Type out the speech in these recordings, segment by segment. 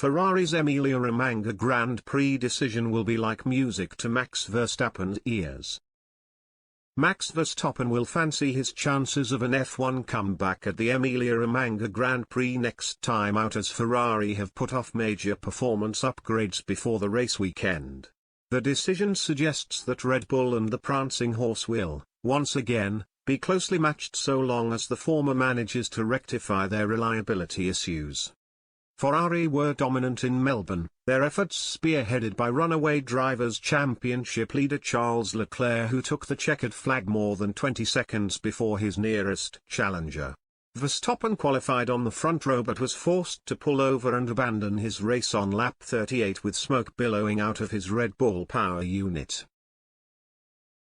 Ferrari's Emilia Romagna Grand Prix decision will be like music to Max Verstappen's ears. Max Verstappen will fancy his chances of an F1 comeback at the Emilia Romagna Grand Prix next time out, as Ferrari have put off major performance upgrades before the race weekend. The decision suggests that Red Bull and the prancing horse will, once again, be closely matched so long as the former manages to rectify their reliability issues. Ferrari were dominant in Melbourne, their efforts spearheaded by runaway drivers championship leader Charles Leclerc, who took the checkered flag more than 20 seconds before his nearest challenger. Verstappen qualified on the front row but was forced to pull over and abandon his race on lap 38 with smoke billowing out of his Red Bull power unit.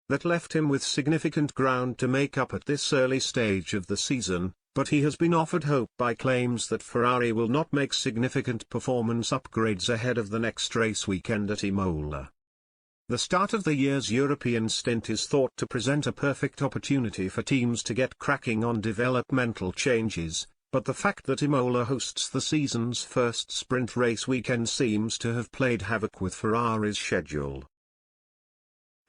That left him with significant ground to make up at this early stage of the season, but he has been offered hope by claims that Ferrari will not make significant performance upgrades ahead of the next race weekend at Imola. The start of the year's European stint is thought to present a perfect opportunity for teams to get cracking on developmental changes, but the fact that Imola hosts the season's first sprint race weekend seems to have played havoc with Ferrari's schedule.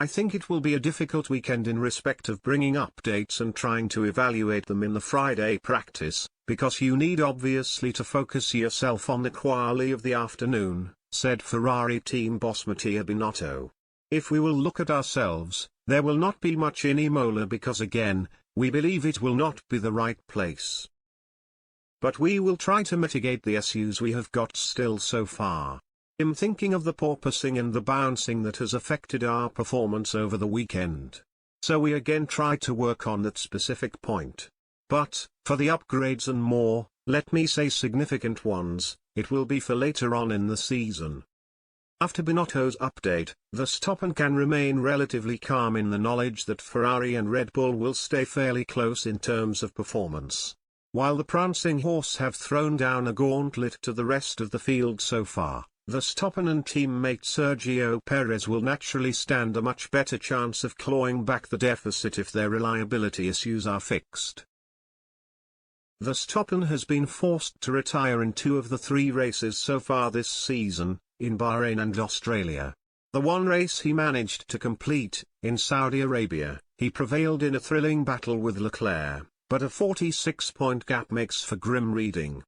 I think it will be a difficult weekend in respect of bringing updates and trying to evaluate them in the Friday practice, because you need obviously to focus yourself on the quali of the afternoon, said Ferrari team boss Mattia Binotto. If we will look at ourselves, there will not be much in Imola because again, we believe it will not be the right place. But we will try to mitigate the issues we have got still so far. I'm thinking of the porpoising and the bouncing that has affected our performance over the weekend. So we again try to work on that specific point. But, for the upgrades and more, let me say significant ones, it will be for later on in the season. After Binotto's update, Verstappen can remain relatively calm in the knowledge that Ferrari and Red Bull will stay fairly close in terms of performance. While the prancing horse have thrown down a gauntlet to the rest of the field so far, Verstappen and teammate Sergio Perez will naturally stand a much better chance of clawing back the deficit if their reliability issues are fixed. Verstappen has been forced to retire in 2 of the 3 races so far this season, in Bahrain and Australia. The one race he managed to complete, in Saudi Arabia, he prevailed in a thrilling battle with Leclerc, but a 46-point gap makes for grim reading.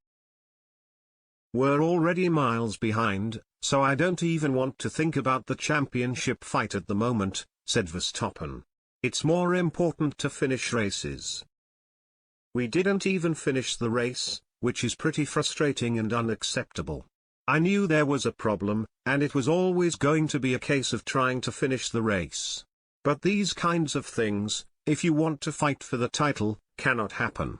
We're already miles behind, so I don't even want to think about the championship fight at the moment, said Verstappen. It's more important to finish races. We didn't even finish the race, which is pretty frustrating and unacceptable. I knew there was a problem, and it was always going to be a case of trying to finish the race. But these kinds of things, if you want to fight for the title, cannot happen.